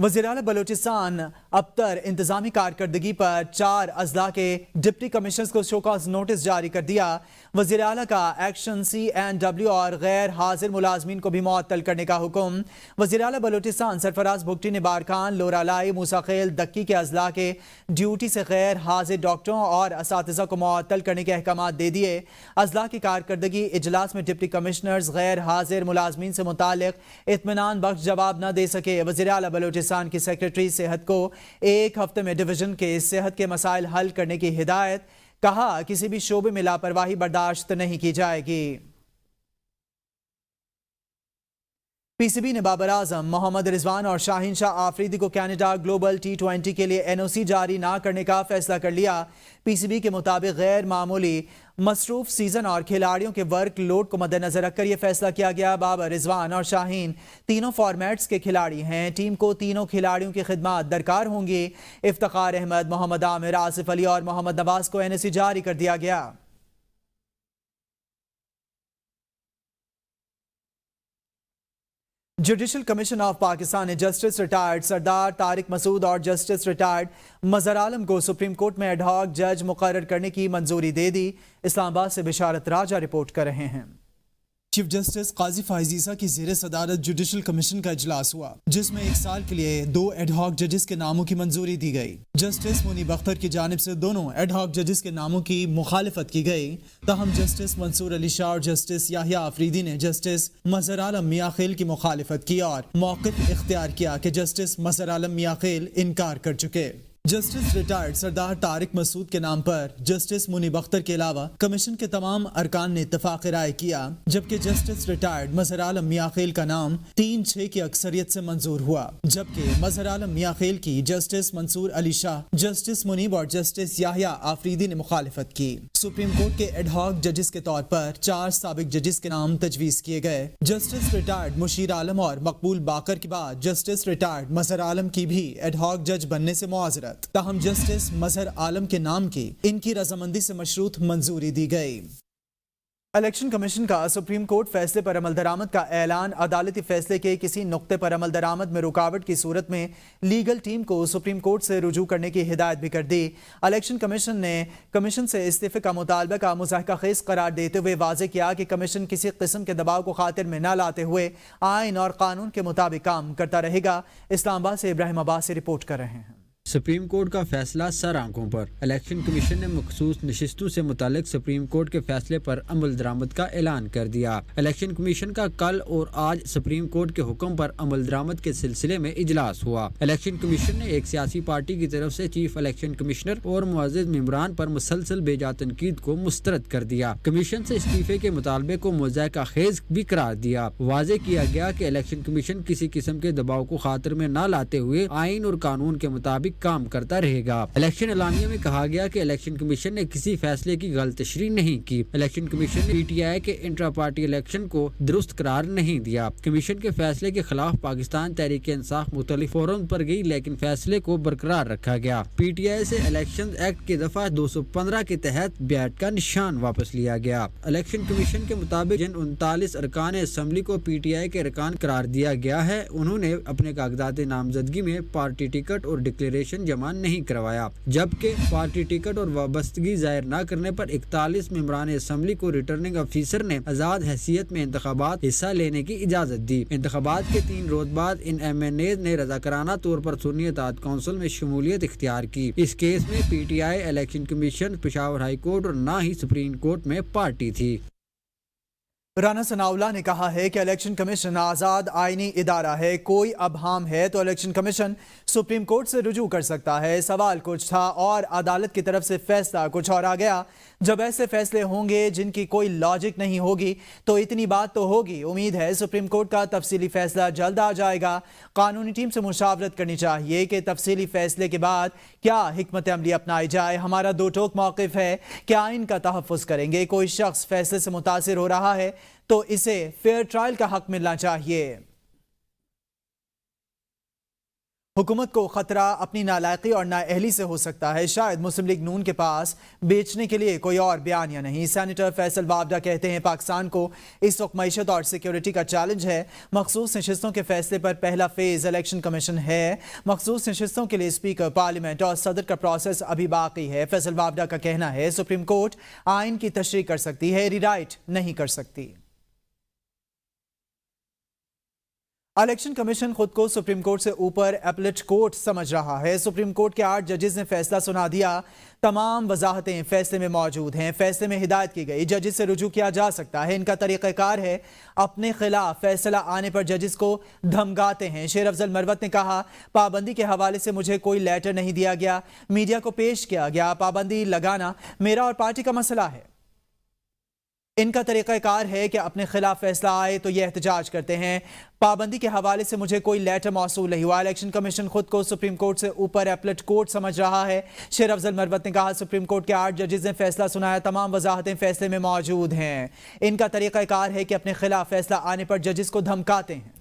وزیر اعلیٰ بلوچستان ابتر انتظامی کارکردگی پر 4 اضلاع کے ڈپٹی کمشنرز کو شوکاز نوٹس جاری کر دیا۔ وزیر اعلیٰ کا ایکشن CNW اور غیر حاضر ملازمین کو بھی معطل کرنے کا حکم۔ وزیر اعلیٰ بلوچستان سرفراز بگٹی نے بارکھان، لورالائی، موسیٰ خیل، دکی کے اضلاع کے ڈیوٹی سے غیر حاضر ڈاکٹروں اور اساتذہ کو معطل کرنے کے احکامات دے دیے۔ اضلاع کی کارکردگی اجلاس میں ڈپٹی کمشنرز غیر حاضر ملازمین سے متعلق اطمینان بخش جواب نہ دے سکے۔ وزیر اعلیٰ بلوچستان کی سیکریٹری صحت کو 1 ہفتے میں ڈویژن کے صحت کے مسائل حل کرنے کی ہدایت، کہا کسی بھی شعبے میں لاپرواہی برداشت نہیں کی جائے گی۔ PCB نے بابر اعظم محمد رضوان اور شاہین شاہ آفریدی کو کینیڈا گلوبل T20 کے لیے NOC جاری نہ کرنے کا فیصلہ کر لیا۔ PCB کے مطابق غیر معمولی مصروف سیزن اور کھلاڑیوں کے ورک لوڈ کو مد نظر رکھ کر یہ فیصلہ کیا گیا۔ بابر، رضوان اور شاہین تینوں فارمیٹس کے کھلاڑی ہیں۔ ٹیم کو تینوں کھلاڑیوں کی خدمات درکار ہوں گی۔ افتخار احمد، محمد عامر، آصف علی اور محمد نواز کو NOC جاری کر دیا گیا۔ جوڈیشل کمیشن آف پاکستان نے جسٹس ریٹائرڈ سردار طارق مسعود اور جسٹس ریٹائرڈ مظہر عالم کو سپریم کورٹ میں ایڈ ہاک جج مقرر کرنے کی منظوری دے دی۔ اسلام آباد سے بشارت راجہ رپورٹ کر رہے ہیں۔ چیف جسٹس قاضی فائز عیسیٰ کی زیر صدارت جوڈیشل کمیشن کا اجلاس ہوا، جس میں 1 سال کے لیے 2 ایڈ ہاک ججز کے ناموں کی منظوری دی گئی۔ جسٹس منیب اختر کی جانب سے دونوں ایڈ ہاک ججز کے ناموں کی مخالفت کی گئی، تاہم جسٹس منصور علی شاہ اور جسٹس یحییٰ آفریدی نے جسٹس مظہر عالم میاں خیل کی مخالفت کی اور موقف اختیار کیا کہ جسٹس مظہر عالم میاں خیل انکار کر چکے۔ جسٹس ریٹائرڈ سردار طارق مسعود کے نام پر جسٹس منیب اختر کے علاوہ کمیشن کے تمام ارکان نے اتفاق رائے کیا، جبکہ جسٹس ریٹائرڈ مظہر عالم میاں خیل کا نام 3-6 کی اکثریت سے منظور ہوا، جبکہ مظہر عالم میاں خیل کی جسٹس منصور علی شاہ، جسٹس منیب اور جسٹس یحییٰ آفریدی نے مخالفت کی۔ سپریم کورٹ کے ایڈ ہاک ججز کے طور پر 4 سابق ججز کے نام تجویز کیے گئے۔ جسٹس ریٹائرڈ مشیر عالم اور مقبول باقر کے بعد جسٹس ریٹائرڈ مظہر عالم کی بھی ایڈ ہاک جج بننے سے معذرت، تاہم جسٹس مظہر عالم کے نام کی ان کی رضامندی سے مشروط منظوری دی گئی۔ الیکشن کمیشن کا سپریم کورٹ فیصلے پر عمل درآمد کا اعلان۔ عدالتی فیصلے کے کسی نقطے پر عمل درآمد میں رکاوٹ کی صورت میں لیگل ٹیم کو سپریم کورٹ سے رجوع کرنے کی ہدایت بھی کر دی۔ الیکشن کمیشن نے کمیشن سے استعفے کا مطالبہ کا مضحکہ خیز قرار دیتے ہوئے واضح کیا کہ کمیشن کسی قسم کے دباؤ کو خاطر میں نہ لاتے ہوئے آئین اور قانون کے مطابق کام کرتا رہے گا۔ اسلام آباد سے ابراہیم عباسی رپورٹ کر رہے ہیں۔ سپریم کورٹ کا فیصلہ سر آنکھوں پر۔ الیکشن کمیشن نے مخصوص نشستوں سے متعلق سپریم کورٹ کے فیصلے پر عمل درآمد کا اعلان کر دیا۔ الیکشن کمیشن کا کل اور آج سپریم کورٹ کے حکم پر عمل درآمد کے سلسلے میں اجلاس ہوا۔ الیکشن کمیشن نے ایک سیاسی پارٹی کی طرف سے چیف الیکشن کمشنر اور معزز ممبران پر مسلسل بیجا تنقید کو مسترد کر دیا۔ کمیشن سے استعفے کے مطالبے کو مضحکہ خیز بھی قرار دیا۔ واضح کیا گیا کہ الیکشن کمیشن کسی قسم کے دباؤ کو خاطر میں نہ لاتے ہوئے آئین اور قانون کے مطابق کام کرتا رہے گا۔ الیکشن اعلامیہ میں کہا گیا کہ الیکشن کمیشن نے کسی فیصلے کی غلط تشریح نہیں کی۔ الیکشن کمیشن نے PTI کے انٹرا پارٹی الیکشن کو درست قرار نہیں دیا۔ کمیشن کے فیصلے کے خلاف پاکستان تحریک انصاف مختلف فورم پر گئی، لیکن فیصلے کو برقرار رکھا گیا۔ PTI سے الیکشن ایکٹ کے دفعہ 215 کے تحت بیٹ کا نشان واپس لیا گیا۔ الیکشن کمیشن کے مطابق جن 39 ارکان اسمبلی کو PTI کے ارکان قرار دیا گیا ہے، انہوں نے اپنے کاغذات نامزدگی میں پارٹی ٹکٹ اور ڈکلیریشن جمع نہیں کروایا، جبکہ پارٹی ٹکٹ اور وابستگی ظاہر نہ کرنے پر 41 ممبران اسمبلی کو ریٹرننگ افیسر نے آزاد حیثیت میں انتخابات حصہ لینے کی اجازت دی۔ انتخابات کے 3 روز بعد ان MNAs نے رضاکارانہ طور پر سنی اطاعت کونسل میں شمولیت اختیار کی۔ اس کیس میں PTI، election commission, Peshawar high court اور نہ ہی سپریم کورٹ میں پارٹی تھی۔ رانا ثناءاللہ نے کہا ہے کہ الیکشن کمیشن آزاد آئینی ادارہ ہے، کوئی ابہام ہے تو الیکشن کمیشن سپریم کورٹ سے رجوع کر سکتا ہے۔ سوال کچھ تھا اور عدالت کی طرف سے فیصلہ کچھ اور آ گیا۔ جب ایسے فیصلے ہوں گے جن کی کوئی لاجک نہیں ہوگی تو اتنی بات تو ہوگی۔ امید ہے سپریم کورٹ کا تفصیلی فیصلہ جلد آ جائے گا۔ قانونی ٹیم سے مشاورت کرنی چاہیے کہ تفصیلی فیصلے کے بعد کیا حکمت عملی اپنائی جائے۔ ہمارا 2 ٹوک موقف ہے کہ آئین کا تحفظ کریں گے۔ کوئی شخص فیصلے سے متاثر ہو رہا ہے تو اسے فیئر ٹرائل کا حق ملنا چاہیے۔ हुकूमत को खतरा अपनी नालायकी और नाअहली से हो सकता है। शायद मुस्लिम लीग नून के पास बेचने के लिए कोई और बयान या नहीं। सेनेटर फैसल वावडा कहते हैं पाकिस्तान को इस वक्त मईशत और सिक्योरिटी का चैलेंज है। मखसूस नशिस्तों के फैसले पर पहला फेज इलेक्शन कमीशन है। मखसूस नशिस्तों के लिए स्पीकर पार्लियामेंट और सदर का प्रोसेस अभी बाकी है। फैसल वावडा का कहना है सुप्रीम कोर्ट आइन की तशरीह कर सकती है, रीराइट नहीं कर सकती। इलेक्शन कमीशन खुद को सुप्रीम कोर्ट से ऊपर अपीलेट कोर्ट समझ रहा है। सुप्रीम कोर्ट के 8 जजेस ने फैसला सुना दिया। तमाम वजाहतें फैसले में मौजूद हैं। फैसले में हिदायत की गई जजेस से रुजू किया जा सकता है। इनका तरीक़ाकार है अपने खिलाफ फैसला आने पर जजेस को धमकाते हैं। शेर अफजल मरवत ने कहा पाबंदी के हवाले से मुझे कोई लेटर नहीं दिया गया, मीडिया को पेश किया गया। पाबंदी लगाना मेरा और पार्टी का मसला है। इनका तरीक़ाकार है कि अपने खिलाफ फैसला आए तो ये एहतजाज करते हैं। पाबंदी के हवाले से मुझे कोई लेटर मौसूल नहीं हुआ। इलेक्शन कमीशन खुद को सुप्रीम कोर्ट से ऊपर अपीलेट कोर्ट समझ रहा है। शेर अफजल मरवत ने कहा सुप्रीम कोर्ट के 8 जजेस ने फैसला सुनाया, तमाम वजाहतें फैसले में मौजूद हैं। इनका तरीक़ाकार है कि अपने खिलाफ फैसला आने पर जजेस को धमकाते हैं।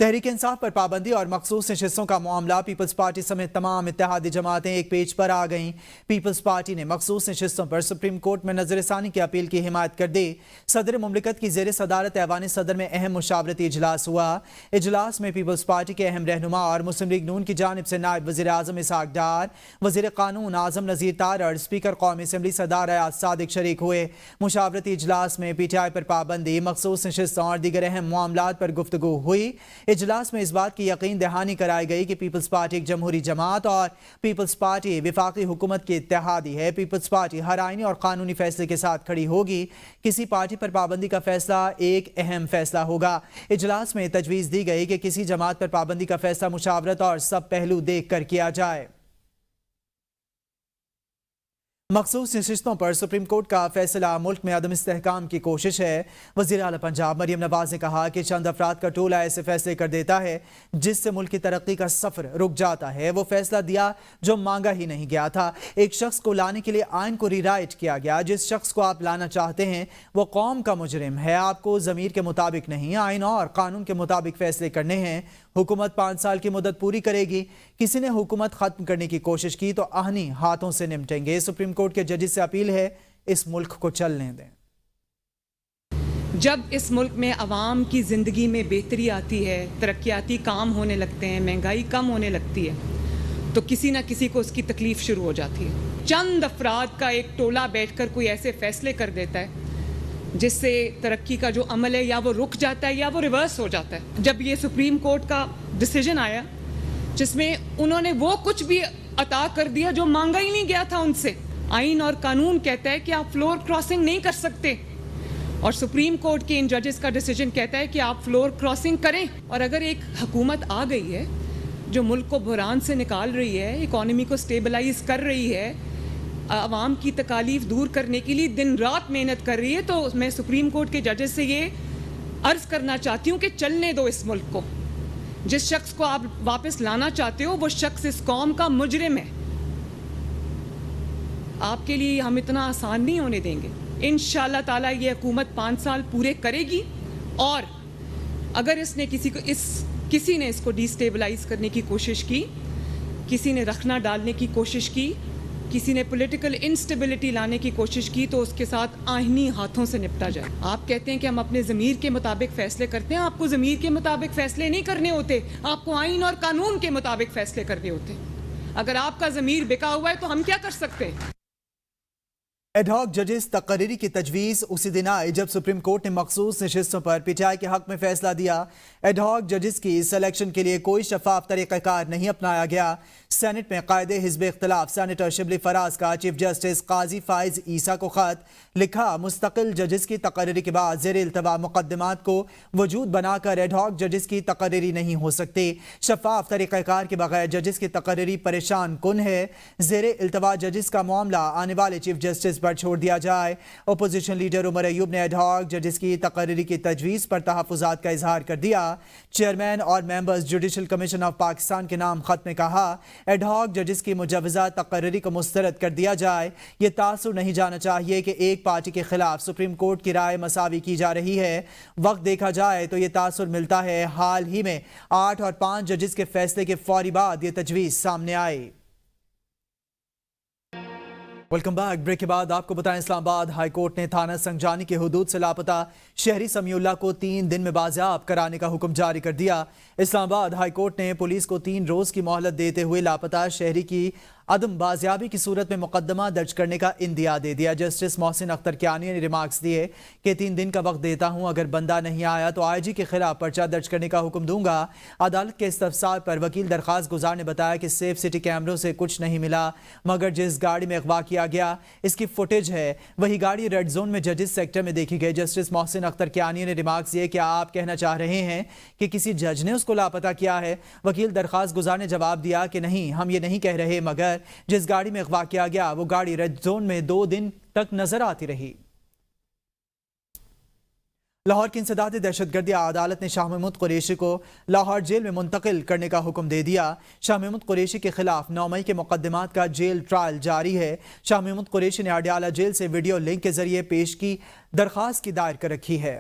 तहरीक इंसाफ पर पाबंदी और मखसूस नशिस्तों का मामला, पीपल्स पार्टी समेत तमाम इत्तेहादी जमातें एक पेज पर आ गईं। पीपल्स पार्टी ने मखसूस नशिस्तों पर सुप्रीम कोर्ट में नजरसानी की अपील की हिमायत कर दी। सदर मुमलिकत की ज़ेर सदारत ऐवान सदर में अहम मुशावरती इजलास हुआ। इजलास में पीपल्स पार्टी के अहम रहनुमा और मुस्लिम लीग नून की जानिब से नायब वज़ीर आज़म इसहाक डार, वज़ीर कानून आज़म नज़ीर तारड़, स्पीकर कौमी असम्बली सरदार अयाज सादिक शरीक हुए। मुशावरती इजलास में PTI पर पाबंदी, मखसूस नशिस्तों और दीगर अहम मामलात पर गुफ्तगू हुई। इजलास में इस बात की यकीन दहानी कराई गई कि पीपल्स पार्टी एक जमहूरी जमात और पीपल्स पार्टी विफाकी हुकूमत की इत्तेहादी है। पीपल्स पार्टी हर आईनी और कानूनी फैसले के साथ खड़ी होगी। किसी पार्टी पर पाबंदी का फैसला एक अहम फैसला होगा। इजलास में तजवीज़ दी गई कि किसी जमात पर पाबंदी का फैसला मुशावरत और सब पहलू देख कर किया जाए। मखसूस नशिस्तों पर सुप्रीम कोर्ट का फैसला मुल्क में अदम इस्तेहकाम की कोशिश है। वज़ीर आला पंजाब मरियम नवाज ने कहा कि चंद अफराद का टोला ऐसे फैसले कर देता है जिससे मुल्क की तरक्की का सफ़र रुक जाता है। वो फैसला दिया जो मांगा ही नहीं गया था। एक शख्स को लाने के लिए आइन को रीराइट किया गया। जिस शख्स को आप लाना चाहते हैं वो कौम का मुजरिम है। आपको ज़मीर के मुताबिक नहीं, आइन और कानून के मुताबिक फैसले करने हैं। हुकूमत 5 साल की मुद्दत पूरी करेगी। किसी ने हुकूमत खत्म करने की कोशिश की तो आहनी हाथों से निपटेंगे। सुप्रीम कोर्ट के जजेस से अपील है इस मुल्क को चलने दें। जब इस मुल्क में आवाम की ज़िंदगी में बेहतरी आती है, तरक्याती काम होने लगते हैं, महंगाई कम होने लगती है, तो किसी ना किसी को उसकी तकलीफ शुरू हो जाती है। चंद अफराद का एक टोला बैठकर कोई ऐसे फैसले कर देता है जिससे तरक्की का जो अमल है या वो रुक जाता है या वो रिवर्स हो जाता है। जब ये सुप्रीम कोर्ट का डिसीजन आया जिसमें उन्होंने वो कुछ भी अता कर दिया जो मांगा ही नहीं गया था उनसे। आइन और कानून कहता है कि आप फ्लोर क्रॉसिंग नहीं कर सकते और सुप्रीम कोर्ट के इन जजेस का डिसीजन कहता है कि आप फ्लोर क्रॉसिंग करें। और अगर एक हुकूमत आ गई है जो मुल्क को बुहरान से निकाल रही है, इकॉनमी को स्टेबलाइज कर रही है, आवाम की तकालीफ दूर करने के लिए दिन रात मेहनत कर रही है, तो मैं सुप्रीम कोर्ट के जजेस से ये अर्ज़ करना चाहती हूँ कि चलने दो इस मुल्क को। जिस शख्स को आप वापस लाना चाहते हो वो शख्स इस कौम का मुजरिम है। आपके लिए हम इतना आसान नहीं होने देंगे। इंशाअल्लाह ताला ये हुकूमत 5 साल पूरे करेगी और अगर इसने किसी ने इसको डिस्टेबलाइज करने की कोशिश की, किसी ने रखना डालने की कोशिश की, किसी ने पॉलिटिकल इंस्टेबिलिटी लाने की कोशिश की, तो उसके साथ आईनी हाथों से निपटा जाए। आप कहते हैं कि हम अपने ज़मीर के मुताबिक फ़ैसले करते हैं। आपको ज़मीर के मुताबिक फ़ैसले नहीं करने होते, आपको आइन और कानून के मुताबिक फ़ैसले करने होते। अगर आपका ज़मीर बिका हुआ है तो हम क्या कर सकते हैं। एडहॉक जजेस तकरीरी की तजवीज़ उसी दिन आई जब सुप्रीम कोर्ट ने मखसूस नशिस्तों पर PTI के हक में फैसला दिया। एडहॉक जजेस की सिलेक्शन के लिए कोई शफाफ तरीक़ाकार नहीं अपनाया गया। सेनेट में कायदे हिज़्ब इख्तिलाफ सेनेटर शिबली फराज का चीफ जस्टिस काजी फाइज ईसा को खत लिखा। मुस्तकिल जजेस की तकरीरी के बाद ज़ेर इल्तवा मुकदमात को वजूद बनाकर एडहॉक जजेस की तकरीरी नहीं हो सकती। शफाफ तरीक़ाकार के बगैर जजेस की तकरीरी परेशान कुन है। ज़ेर इल्तवा जजेस का मामला आने वाले चीफ जस्टिस पर छोड़ दिया जाए। अपोजिशन लीडर उमर अयूब ने एडहॉक जजेस की तकर्री की तजवीज़ पर तहफ़्फ़ुज़ात का इजहार कर दिया। चेयरमैन और members judicial commission of Pakistan के नाम खत में कहा, एडहॉक जजेस की मुजवज़ा तकर्री को मुस्तरद कर दिया जाए। ये तासुर नहीं जाना चाहिए कि एक पार्टी के खिलाफ सुप्रीम कोर्ट की राय मसावी की जा रही है। वक्त देखा जाए तो ये तासुर मिलता है हाल ही में 8 और 5 जजेस के फैसले के फौरी बाद ये तजवीज़ सामने आई। Welcome back. ब्रेक के बाद आपको बताएं, इस्लामाबाद हाई कोर्ट ने थाना संजानी के हुदूद से लापता शहरी समीउल्लाह को 3 दिन में बाजियाब कराने का हुक्म जारी कर दिया। इस्लामाबाद हाई कोर्ट ने पुलिस को 3 रोज की मोहलत देते हुए लापता शहरी की अदम बाजियाबी की सूरत में मुकदमा दर्ज करने का इंदिया दे दिया। जस्टिस मोहसिन अख्तर कियानी ने रिमार्क्स दिए कि 3 दिन का वक्त देता हूं, अगर बंदा नहीं आया तो IG के खिलाफ पर्चा दर्ज करने का हुक्म दूंगा। अदालत के इस्तफसार पर वकील दरखास्त गुजार ने बताया कि सेफ सिटी कैमरों से कुछ नहीं मिला, मगर जिस गाड़ी में अगवा किया गया इसकी फुटेज है, वही गाड़ी रेड जोन में जजेस सेक्टर में देखी गई। जस्टिस मोहसिन अख्तर कियानी ने रिमार्क्स दिए, क्या आप कहना चाह रहे हैं कि किसी जज ने उसको लापता किया है? वकील दरखास्त गुजार ने जवाब दिया कि नहीं, हम ये नहीं कह रहे, मगर जिस गाड़ी में अगवा किया गया वो गाड़ी रेड जोन में 2 दिन तक नजर आती रही। लाहौर की इंसदाद दहशतगर्दी अदालत ने शाह महमूद कुरैशी को लाहौर जेल में मुंतकिल करने का हुक्म दे दिया। शाह महमूद कुरैशी के खिलाफ 9 मई के मुकदमात का जेल ट्रायल जारी है। शाह महमूद कुरैशी ने अडयाला जेल से वीडियो लिंक के जरिए पेश की दरखास्त की दायर कर रखी है।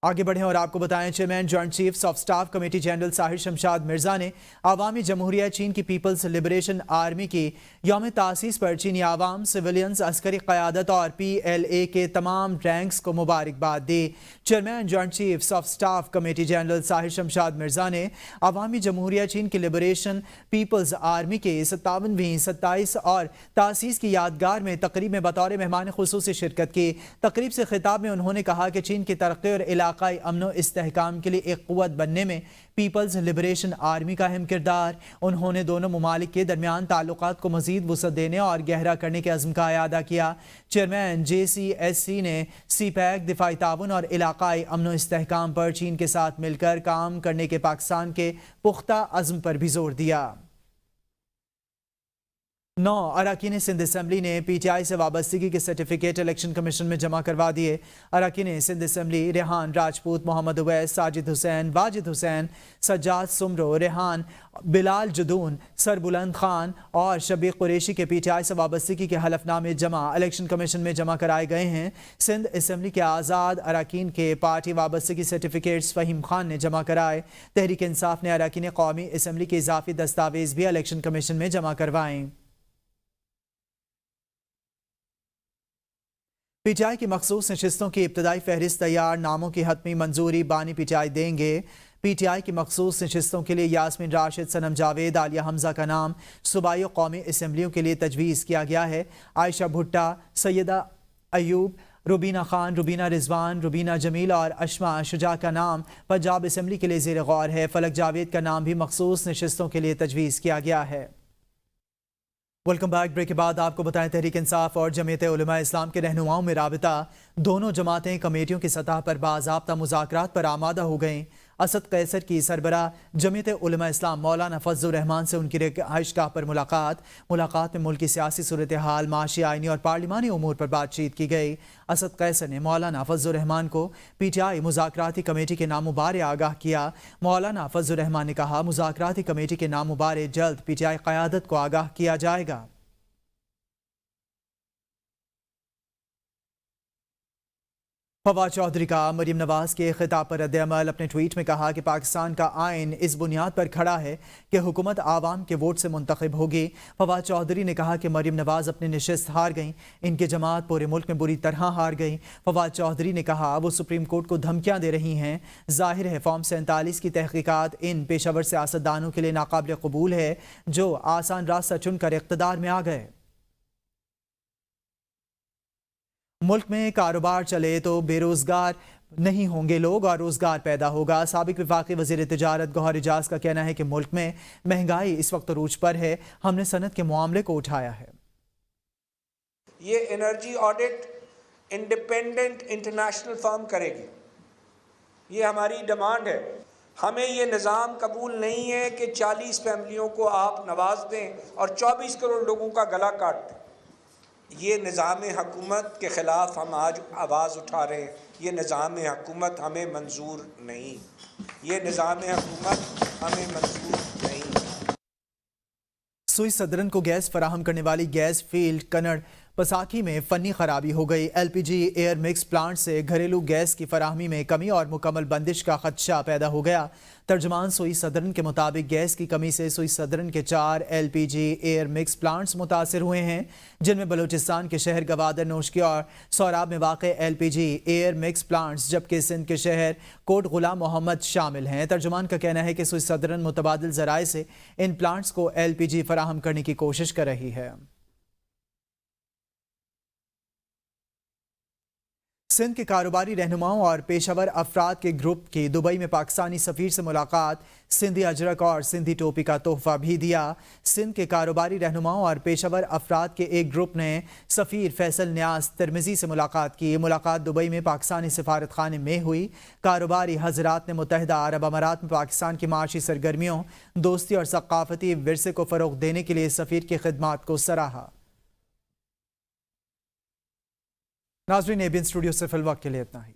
आगे बढ़ें और आपको बताएं, chairman joint chiefs of staff committee general Sahir Shamshad Mirza ने आवामी जमहूरिया चीन की पीपल्स लिबरेशन आर्मी की यौम तासीस पर चीनी आवाम, सिविलियंस, अस्करी क़यादत और PLA के तमाम रैंक्स को मुबारकबाद दी। Chairman joint chiefs of staff committee general Sahir Shamshad Mirza ने आवामी जमहूरिया चीन की लिबरेशन पीपल्स आर्मी के 57वीं 27 और तासीस की यादगार में तकरीब में बतौर मेहमान खुसूसी शिरकत की। तकरीब से खिताब में उन्होंने कहा कि चीन की तरक्की और इलाकाई अमन इस्तेहकाम के लिए एक क़ुव्वत बनने में पीपल्स लिबरेशन आर्मी का अहम किरदार। उन्होंने दोनों ममालिक के दरमियान ताल्लुकात को मजीद वुसअत देने और गहरा करने के अज़्म का अयादा किया। चेयरमैन JCSC ने CPEC, दिफाई ताउन और इलाकाई अमन इस्तेहकाम पर चीन के साथ मिलकर काम करने के पाकिस्तान के पुख्ता अज़्म पर भी जोर दिया। 9 अरकान सिंध असम्बली ने PTI से वाबस्तगी के सर्टिफिकेट इलेक्शन कमीशन में जमा करवा दिए। अरकान सिंध असम्बली रेहान राजपूत, मोहम्मद उवैस, साजिद हुसैन, वाजिद हुसैन, सज्जाद सुमरो, रेहान, बिलाल जदून, सरबुलंद खान और शबीर कुरैशी के PTI से वाबस्तगी के हलफनामे जमा इलेक्शन कमीशन में जमा कराए गए हैं। सिंध असम्बली के आज़ाद अरकान के पार्टी वाबस्तगी सर्टिफिकेट्स फ़हीम खान ने जमा कराए। तहरीक इंसाफ ने अरकान कौमी असम्बली के इजाफी दस्तावेज भी इलेक्शन कमीशन में जमा करवाएं। PTI की मखसूस नशिस्तों की इब्तदाई फहरिस्त तैयार, नामों की हतमी मंजूरी बानी PTI देंगे। PTI की मखसूस नशिस्तों के लिए यास्मीन राशिद, सनम जावेद, आलिया हमजा का नाम सूबाई और कौमी असम्बलियों के लिए तजवीज़ किया गया है। आयशा भुट्टा, सैयदा अयूब, रुबीना खान, रुबीना रिजवान, रुबीना जमील और अशमा शुजा का नाम पंजाब असम्बली के लिए ज़ेर गौर है। फलक जावेद का नाम भी मखसूस नशिस्तों के लिए तजवीज़ किया गया है। Welcome back. ब्रेक के बाद आपको बताएं, तहरीक इंसाफ और जमीयत उलमा इस्लाम के रहनुमाओं में राबिता। दोनों जमातें कमेटियों की सतह पर बाज़ाब्ता मुज़ाकरात पर आमादा हो गईं। असद कैसर की सरबरा जमीयत उलमा इस्लाम मौलाना फजलुर रहमान से उनकी रिहाइशगाह पर मुलाकात में मुल्क की सियासी सूरत हाल, माशी, आइनी और पार्लिमानी उमूर पर बातचीत की गई। असद कैसर ने मौलाना फजलुर रहमान को PTI मुज़ाकराती कमेटी के नामुबारे आगाह किया। मौलाना फजलुर रहमान ने कहा, मुज़ाकराती कमेटी के नामुबारे जल्द PTI क़यादत को आगाह किया जाएगा। फवाद चौधरी का मरीम नवाज के खिताब पर रद्द-ए-अमल। अपने ट्वीट में कहा कि पाकिस्तान का आइन इस बुनियाद पर खड़ा है कि हुकूमत आवाम के वोट से मुंतखब होगी। फवाद चौधरी ने कहा कि मरीम नवाज अपनी नशिस्त हार गईं, इनकी जमात पूरे मुल्क में बुरी तरह हार गई। फवाद चौधरी ने कहा, वो सुप्रीम कोर्ट को धमकियां दे रही हैं। जाहिर है फॉर्म 47 की तहकीकात इन पेशावर सियासतदानों के लिए नाकाबिल कबूल है जो आसान रास्ता चुनकर इक़्तिदार में आ गए। मुल्क में कारोबार चले तो बेरोजगार नहीं होंगे लोग और रोजगार पैदा होगा। साबिक वफाकी वज़ीर तिजारत गौहर एजाज का कहना है कि मुल्क में महंगाई इस वक्त अरूज पर है, हमने सनत के मामले को उठाया है। ये energy audit independent international firm करेगी, ये हमारी डिमांड है। ہمیں یہ نظام قبول نہیں ہے کہ 40 فیملیوں کو آپ نواز دیں اور 24 کروڑ لوگوں کا گلا کاٹ دیں. یہ نظام حکومت کے خلاف ہم آج آواز اٹھا رہے ہیں. یہ نظام حکومت ہمیں منظور نہیں. یہ نظام حکومت ہمیں منظور نہیں. سوئی صدرن کو گیس فراہم کرنے والی گیس فیلڈ کنڑ پساکی میں فنی خرابی ہو گئی. ایل پی جی ایئر مکس پلانٹ سے گھریلو گیس کی فراہمی میں کمی اور مکمل بندش کا خدشہ پیدا ہو گیا. ترجمان سوئی صدرن کے مطابق گیس کی کمی سے سوئی صدرن کے 4 ایل پی جی ایئر مکس پلانٹس متاثر ہوئے ہیں، جن میں بلوچستان کے شہر گوادر نوشکی اور سوراب میں واقع ایل پی جی ایئر مکس پلانٹس، جبکہ سندھ کے شہر کوٹ غلام محمد شامل ہیں. ترجمان کا کہنا ہے کہ سوئی صدرن متبادل ذرائع سے ان پلانٹس کو ایل پی جی فراہم کرنے کی کوشش کر رہی ہے. سندھ کے کاروباری رہنماؤں اور پیشہ ور افراد کے گروپ کی دبئی میں پاکستانی سفیر سے ملاقات، سندھی اجرک اور سندھی ٹوپی کا تحفہ بھی دیا. سندھ کے کاروباری رہنماؤں اور پیشہ ور افراد کے ایک گروپ نے سفیر فیصل نیاز ترمزی سے ملاقات کی. ملاقات دبئی میں پاکستانی سفارت خانے میں ہوئی. کاروباری حضرات نے متحدہ عرب امارات میں پاکستان کی معاشی سرگرمیوں، دوستی اور ثقافتی ورثے کو فروغ دینے کے لیے سفیر کی خدمات کو سراہا. ناظرین، ABN اسٹوڈیو سے فی الوقت کے لیے اتنا ہی.